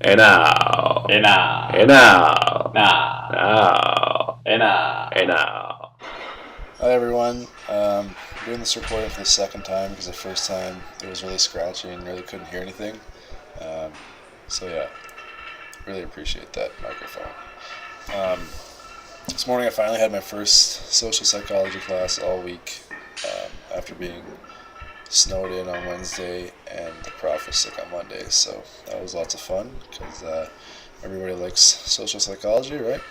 And now. And now. And now. Now. Now. And now. And now. Hi everyone. Doing this recording for the second time because the first time it was really scratchy and really couldn't hear anything. So yeah, really appreciate that microphone. This morning I finally had my first social psychology class all week after being snowed in on Wednesday and the prof was sick on Monday. So that was lots of fun because everybody likes social psychology, right?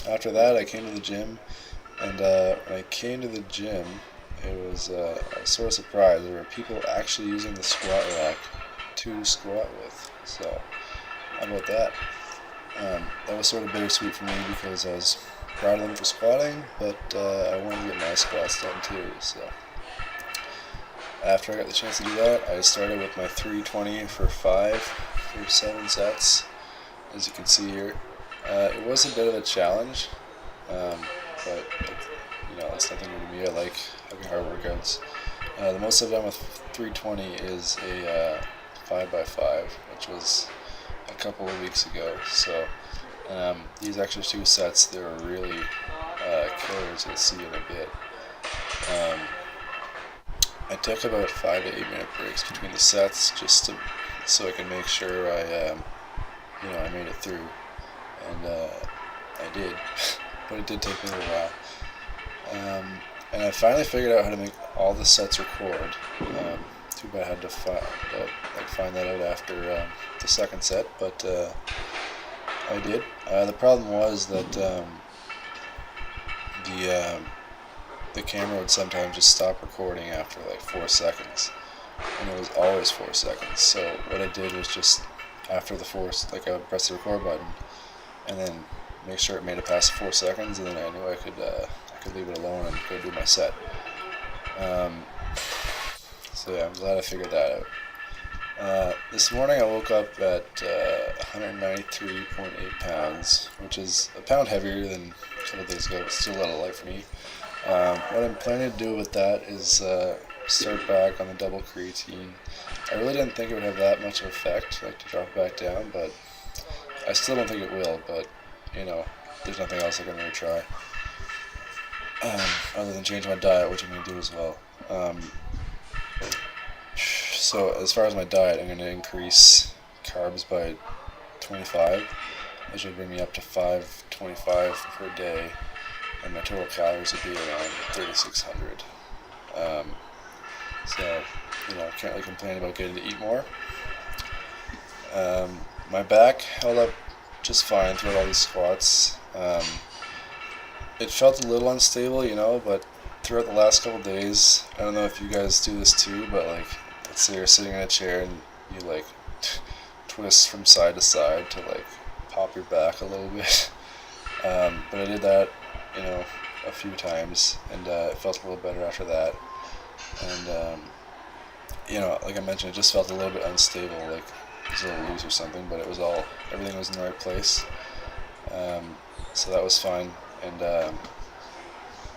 After that I came to the gym. And when I came to the gym, I was sort of surprised. There were people actually using the squat rack to squat with. So, how about that? That was sort of bittersweet for me because I was proud of them for squatting, but I wanted to get my squats done too. So, after I got the chance to do that, I started with my 320 for 5 for 7 sets, as you can see here. It was a bit of a challenge. But it's nothing new to me. I like having hard workouts. The most I've done with 320 is a 5x5, which was a couple of weeks ago. So these extra 2 sets, they were really killers. You'll see in a bit. I took about 5 to 8 minute breaks between the sets just so I can make sure I made it through, and I did. But it did take me a little while. And I finally figured out how to make all the sets record. Too bad I had to find that out after the second set, but I did. The problem was that the camera would sometimes just stop recording after like 4 seconds, and it was always 4 seconds. So what I did was just after the 4, I would press the record button, and then make sure it made it past 4 seconds, and then I knew I could leave it alone and go do my set. So yeah, I'm glad I figured that out. This morning I woke up at 193.8 pounds, which is a pound heavier than a couple days ago, but still a lot of light for me. What I'm planning to do with that is start back on the double creatine. I really didn't think it would have that much of an effect, like to drop back down, but I still don't think it will, but there's nothing else I can really try other than change my diet, which I'm going to do as well. So as far as my diet, I'm going to increase carbs by 25, which would bring me up to 525 per day, and my total calories would be around 3,600. So, I can't really complain about getting to eat more. My back held up just fine throughout all these squats. It felt a little unstable, but throughout the last couple days, I don't know if you guys do this too, but let's say you're sitting in a chair and you twist from side to side to pop your back a little bit. But I did that, a few times, and it felt a little better after that. And like I mentioned, it just felt a little bit unstable, like it was a little loose or something, but everything was in the right place. So that was fine, and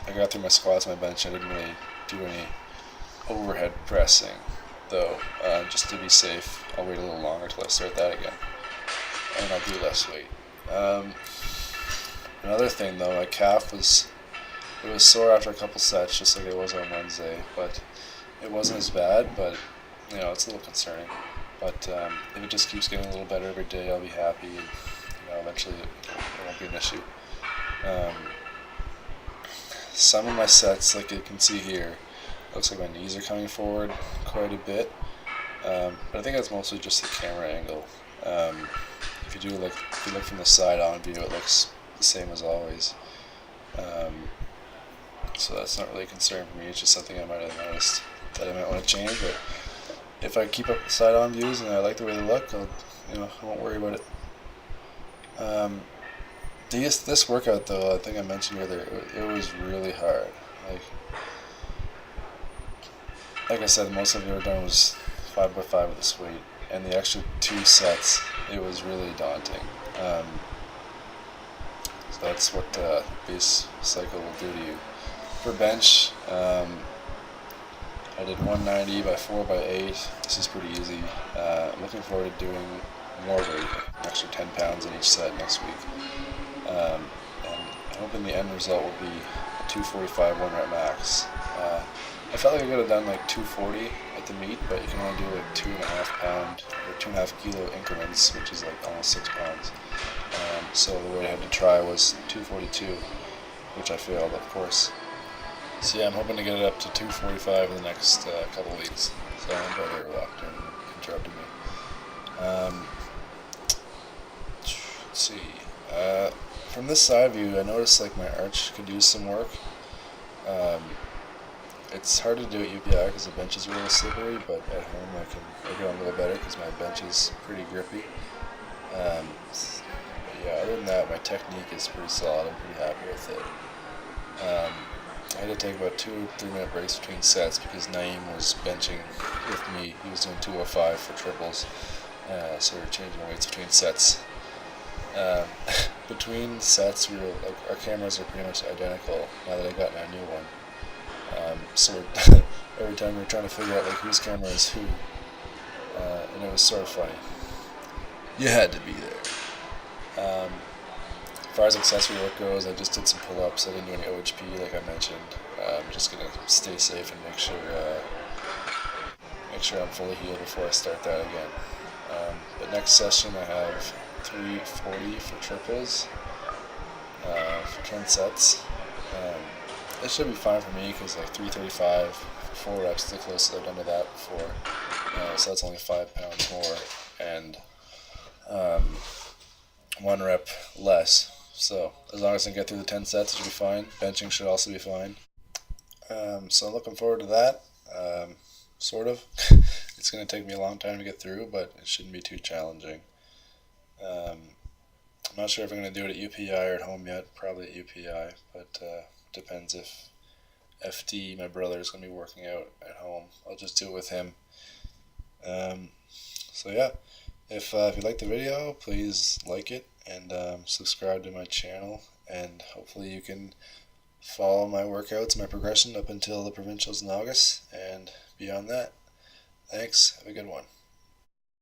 I got through my squats, my bench. I didn't really do any overhead pressing, though. Just to be safe, I'll wait a little longer till I start that again, and I'll do less weight. Another thing, though, my calf was sore after a couple sets, just like it was on Wednesday, but it wasn't as bad. But it's a little concerning. But if it just keeps getting a little better every day, I'll be happy, and eventually it won't be an issue. Some of my sets, like you can see here, looks like my knees are coming forward quite a bit, but I think that's mostly just the camera angle. If you look from the side on view, it looks the same as always. So that's not really a concern for me. It's just something I might have noticed that I might want to change. But if I keep up the side on views and I like the way they look, I won't worry about it. This workout, though, I think I mentioned earlier, it was really hard. Like I said, the most I've ever done was 5x5 with this weight, and the extra 2 sets, it was really daunting. So that's what base cycle will do to you. For bench, I did 190 by 4x8. This is pretty easy. I'm looking forward to doing more weight, an extra 10 pounds in each set next week. And I'm hoping the end result will be a 245 one rep max. I felt like I could have done like 240 at the meet, but you can only do like 2.5 pound or 2.5 kilo increments, which is like almost 6 pounds. So the way I had to try was 242, which I failed, of course. So yeah, I'm hoping to get it up to 245 in the next couple weeks. So my brother walked in and interrupted me. Let's see. From this side view, I noticed like my arch could use some work. It's hard to do at UPI because the bench is really slippery, but at home I can make it a little better because my bench is pretty grippy. Yeah, other than that, my technique is pretty solid. I'm pretty happy with it. I had to take about 2-3 minute breaks between sets because Naeem was benching with me. He was doing 205 for triples, so we were changing weights between sets. Between sets, we were like, our cameras are pretty much identical now that I got my new one. So every time we were trying to figure out like whose camera is who, and it was sort of funny. You had to be there. As far as accessory work goes, I just did some pull-ups. I didn't do any OHP like I mentioned. I'm just gonna stay safe and make sure I'm fully healed before I start that again. But next session I have 340 for triples for 10 sets. It should be fine for me because like 335 for 4 reps is the closest I've done to that before. So that's only 5 pounds more and 1 rep less. So as long as I can get through the 10 sets, it should be fine. Benching should also be fine. So I'm looking forward to that. Sort of. It's going to take me a long time to get through, but it shouldn't be too challenging. I'm not sure if I'm going to do it at UPI or at home yet. Probably at UPI, but depends if FD, my brother, is going to be working out at home. I'll just do it with him. So yeah, if you like the video, please like it and subscribe to my channel, and hopefully you can follow my workouts, my progression up until the Provincials in August, and beyond that. Thanks. Have a good one.